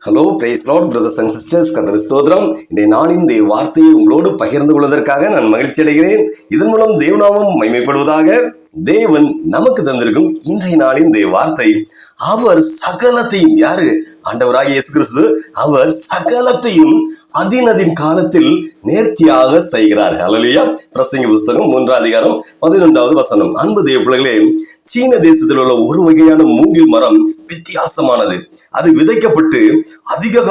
Hello price Lord brothers and sisters, கர்த்தருக்கு ஸ்தோத்திரம். இன்றைய நாளின் இந்த வார்த்தையை உங்களோடு பகிர்ந்து கொள்வதற்காக நான் மகிழ்ச்சி அடைகிறேன். இதன் மூலம் தேவநாமம் மகிமைப்படுவதாக. தேவன் நமக்கு தந்திருக்கும் இன்றைய நாளின் இந்த வார்த்தை, அவர் சகலத்தையும், யாரு? ஆண்டவராகிய இயேசு கிறிஸ்து. அவர் சகலத்தையும் அதின் காலத்தில் நேர்த்தியாக செய்கிறார். ஹல்லேலூயா. பிரசங்கி புஸ்தகம் 3:11. அன்பு தேவ பிள்ளைகளே, சீன தேசத்தில் உள்ள ஒரு வகையான மூங்கில் மரம் வித்தியாசமானது. அது விதைக்கப்பட்டு அதிக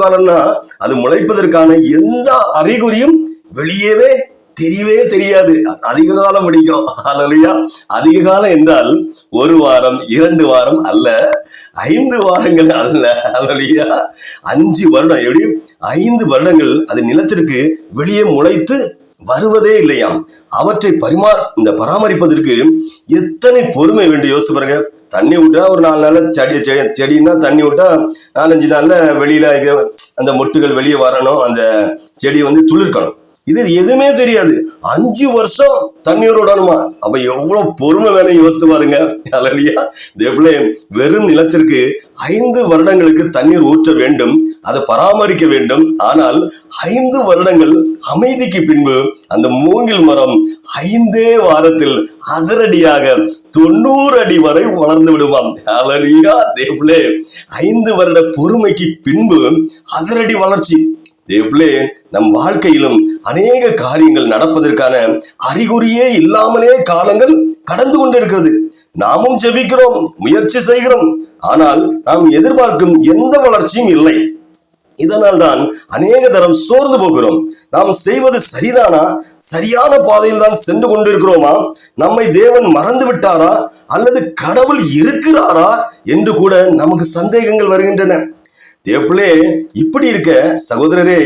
காலம்னா அது முளைப்பதற்கான எந்த அறிகுறியும் வெளியவே தெரியவே தெரியாது. அதிக காலம் பிடிக்கும். ஹல்லேலூயா. அதிக காலம் என்றால் 1 வாரம் 2 வாரம் அல்ல, 5 வாரங்கள் அல்ல. ஹல்லேலூயா. 5 வருடம், 5 வருடங்கள் அது நிலத்திற்கு வெளியே முளைத்து வருவதே இல்லையாம். அவற்றை பராமரிப்பதற்கு எத்தனை பொறுமை வேண்டும் யோசிச்சு பாருங்க. தண்ணி விட்டா ஒரு 4 நாள்ல செடின்னா தண்ணி விட்டா 4-5 நாள்ல வெளியில அந்த மொட்டுகள் வெளியே வரணும், அந்த செடி துளிர்க்கணும். இது எதுவுமே தெரியாது. 5 வருஷம் தண்ணீர் விடணுமா? அப்ப எவ்வளவு பொறுமை வேணும் யோசிச்சு பாருங்க. ஹல்லேலூயா. தேவனே, வெறும் நிலத்திற்கு 5 வருடங்களுக்கு தண்ணீர் ஊற்ற வேண்டும், அதை பராமரிக்க வேண்டும். ஆனால் 5 வருடங்கள் அமைதிக்கு பின்பு அந்த மூங்கில் மரம் 5 வாரத்தில் அதிரடியாக 90 அடி வரை வளர்ந்து விடுவாம். ஹல்லேலூயா. தேவனே, 5 வருட பொறுமைக்கு பின்பு அதிரடி வளர்ச்சி. தேவனே, நம் வாழ்க்கையிலும் அநேக காரியங்கள் நடப்பதற்கான அறிகுறியே இல்லாமலே காலங்கள் கடந்து கொண்டிருக்கிறது. நாமும் ஜெபிக்கிறோம், முயற்சி செய்கிறோம், ஆனால் நாம் எதிர்பார்க்கும் எந்த வளர்ச்சியும் இல்லை. இதனால் தான் அநேக தரம் சோர்ந்து போகிறோம். நாம் செய்வது சரிதானா? சரியான பாதையில் தான் சென்று கொண்டிருக்கிறோமா? நம்மை தேவன் மறந்து விட்டாரா அல்லது கடவுள் இருக்கிறாரா என்று கூட நமக்கு சந்தேகங்கள் வருகின்றன. தேவப்பிள்ளே, இப்படி இருக்க சகோதரரே,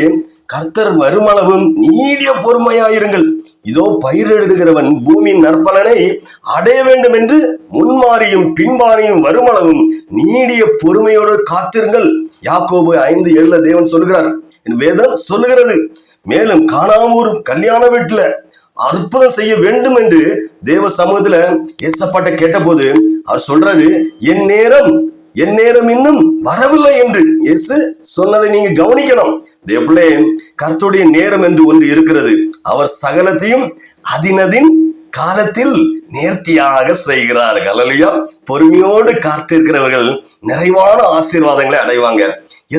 கர்த்தர் வருமளவும் நீடிய பொறுமையாயிருங்கள். இதோ பயிரிடுகிறவன் பூமியின் நற்பலனை அடைய வேண்டும் என்று முன்மாறியும் பின்மாறியும் வருமளவும் நீடிய பொறுமையோடு காத்திருங்கள். யாக்கோபு 5:7 தேவன் சொல்லுகிறார். வேதம் சொல்லுகிறது. மேலும் கானாவூர் கல்யாண வீட்டுல அற்புதம் செய்ய வேண்டும் என்று தேவ சமூகத்துல ஏசப்பாட்ட கேட்ட போது அவர் சொல்றாரு, என் நேரம் இன்னும் வரவில்லை என்று இயேசு சொன்னதை நீங்க கவனிக்கணும். தேவப்பிள்ளை, கர்த்தருடைய நேரம் என்று ஒன்று இருக்கிறது. அவர் சகலத்தையும் அதின் காலத்தில் நேர்த்தியாக செய்கிறார். ஹல்லேலூயா. பொறுமையோடு காத்திருக்கிறவர்கள் நிறைவான ஆசீர்வாதங்களை அடைவாங்க.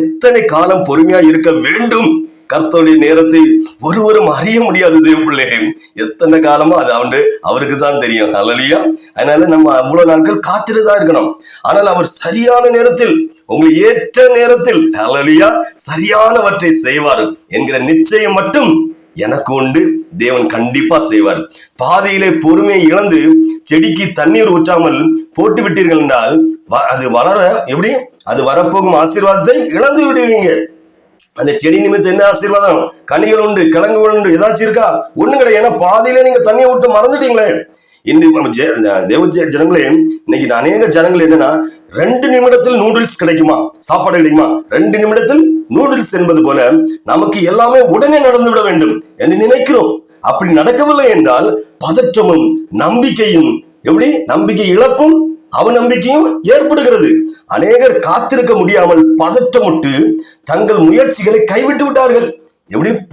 எத்தனை காலம் பொறுமையா இருக்க வேண்டும்? கர்த்தருடைய நேரத்தை ஒருவரும் அறிய முடியாது. தேவப்பிள்ளை, எத்தனை காலமோ அது அவருக்கு தான் தெரியும். ஹல்லேலூயா. அதனால நம்ம அவ்வளவு நாட்கள் காத்திருதான் இருக்கணும். ஆனால் அவர் சரியான நேரத்தில், உங்களுக்கு ஏற்ற நேரத்தில், ஹல்லேலூயா, சரியானவற்றை செய்வார் என்கிற நிச்சயம் மட்டும் எனக்கு உண்டு. தேவன் கண்டிப்பா செய்வார். பாதையிலே பொறுமையை இழந்து செடிக்கு தண்ணீர் ஊற்றாமல் போட்டு விட்டீர்கள் என்றால் அது வளர அது வரப்போகும் ஆசீர்வாதத்தை இழந்து விடுவீங்க. அந்த செடி நிமித்தம் என்ன ஆசீர்வாதம்? கனிகள் உண்டு, கிழங்குகள் உண்டு, ஏதாச்சும் இருக்கா? ஒண்ணும் கிடையாது. ஏன்னா பாதியில நீங்க தண்ணியை விட்டு மறந்துட்டீங்களே. தேவ ஜனங்களே, இன்னைக்கு அநேக ஜனங்கள் என்னன்னா, 2 நிமிடத்தில் நூடுல்ஸ் கிடைக்குமா, சாப்பாடு கிடைக்குமா? 2 நிமிடத்தில் நூடுல்ஸ் என்பது போல நமக்கு எல்லாமே உடனே நடந்து விட வேண்டும் என்று நினைக்கிறோம். அப்படி நடக்கவில்லை என்றால் பதற்றமும் நம்பிக்கையும், நம்பிக்கை இழப்பும் அவநம்பிக்கையும் ஏற்படுகிறது. அநேகர் காத்திருக்க முடியாமல் பதற்றமுட்டு தங்கள் முயற்சிகளை கைவிட்டு விட்டார்கள்.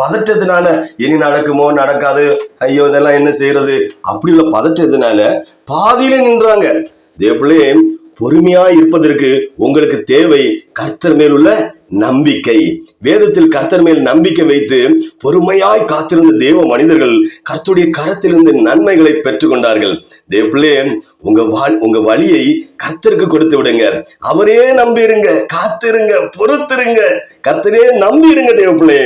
பதற்றத்தினால இனி நடக்குமோ நடக்காது, ஐயோ இதெல்லாம் என்ன செய்யறது, அப்படி உள்ள பதற்றத்தினால பாதியில நின்றாங்க. தேவப்பிள்ளை, பொறுமையா இருப்பதற்கு உங்களுக்கு தேவை கர்த்தர் மேல் உள்ள நம்பிக்கை. வேதத்தில் கர்த்தர் மேல் நம்பிக்கை வைத்து பொறுமையாய் காத்திருந்த தேவ மனிதர்கள் கர்த்தருடைய கரத்திலிருந்து நன்மைகளை பெற்றுக் கொண்டார்கள். தேவப்பிள்ளை, உங்க வழியை கர்த்தருக்கு கொடுத்து விடுங்க. அவரே நம்பிருங்க, காத்திருங்க, பொறுத்திருங்க, கர்த்தரே நம்பிருங்க. தேவப்பிள்ளை,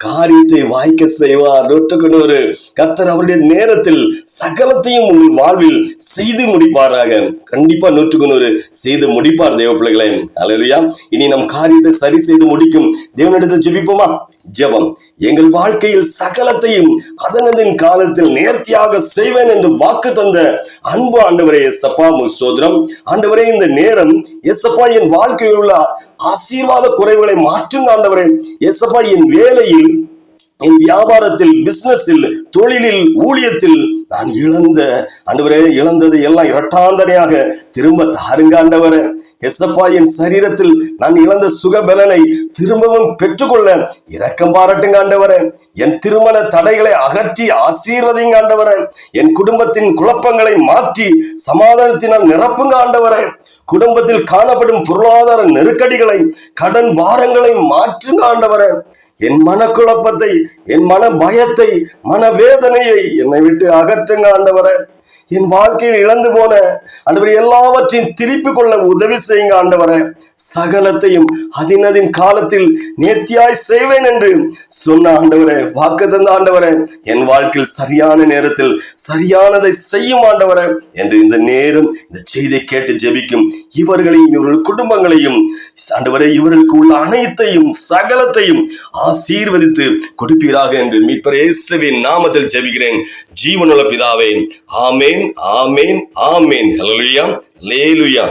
காரியத்தை வாய்க்க செய்வார். 100 கர்த்தர் அவருடைய நேரத்தில் சகலத்தையும் உங்கள் வாழ்வில் செய்து முடிப்பாராக. கண்டிப்பா 100 செய்து முடிப்பார் தேவப்பிள்ளைகளே. ஹல்லேலூயா. இனி நம் காரியத்தை சரி செய்து முடிக்கும் தேவனிடத்தில் ஜெபிப்போமா? ஜெபம். எங்கள் வாழ்க்கையில் சகலத்தையும் அதனதின் காலத்தில் நேர்த்தியாக செய்வேன் என்று வாக்கு தந்த அன்பு ஆண்டவரே, எசப்பா ஸ்தோத்திரம். ஆண்டவரே, இந்த நேரம் எசப்பா என் வாழ்க்கையில் உள்ள ஆசீர்வாத குறைவுகளை மாற்றும் ஆண்டவரே. எசப்பா, என் வேலையில், என் வியாபாரத்தில், பிசினஸில், தொழிலில், ஊழியத்தில் நான் இழந்தது எல்லாம் இரட்டாந்தனையாக திரும்ப தாருங்க ஆண்டவரே. எசப்பா, என் சரீரத்தில் நான் இழந்த சுகபலனை திரும்பவும் பெற்றுக்கொள்ள இரக்கம் பாராட்டுங்க ஆண்டவரே. என் திருமண தடைகளை அகற்றி ஆசீர்வதிங்க ஆண்டவரே. என் குடும்பத்தின் குழப்பங்களை மாற்றி சமாதானத்தினால் நிரப்புங்க ஆண்டவரே. குடும்பத்தில் காணப்படும் பொருளாதார நெருக்கடிகளை, கடன் பாரங்களை மாற்றுங்க ஆண்டவரே. என் மனக்குழப்பத்தை, என் மன பயத்தை, மனவேதனையை என்னை விட்டு அகற்றுங்க ஆண்டவரே. என் வாழ்க்கையில் இழந்து போன ஆண்டவரே எல்லாவற்றையும் திருப்பிக் கொள்ள உதவி செய்யுங்க ஆண்டவரே. சகலத்தையும் அதினதின் காலத்தில் நேர்த்தியாய் செய்வேன் என்று சொன்ன ஆண்டவரே, வாக்கு தந்த ஆண்டவரே, என் வாழ்க்கையில் சரியான நேரத்தில் சரியானதை செய்யும் ஆண்டவரே என்று இந்த நேரம் இந்த செய்தியை கேட்டு ஜெபிக்கும் இவர்களையும் இவர்கள் குடும்பங்களையும் ஆண்டவரே, இவர்களுக்கு உள்ள அனைத்தையும் சகலத்தையும் ஆசீர்வதித்து கொடுப்பீராக என்று மீட்பர் இயேசுவின் நாமத்தில் ஜெபிக்கிறேன் ஜீவனுள்ள பிதாவே. ஆமேன், ஆமேன், ஆமேன். ஹல்லேலூயா, ஹல்லேலூயா.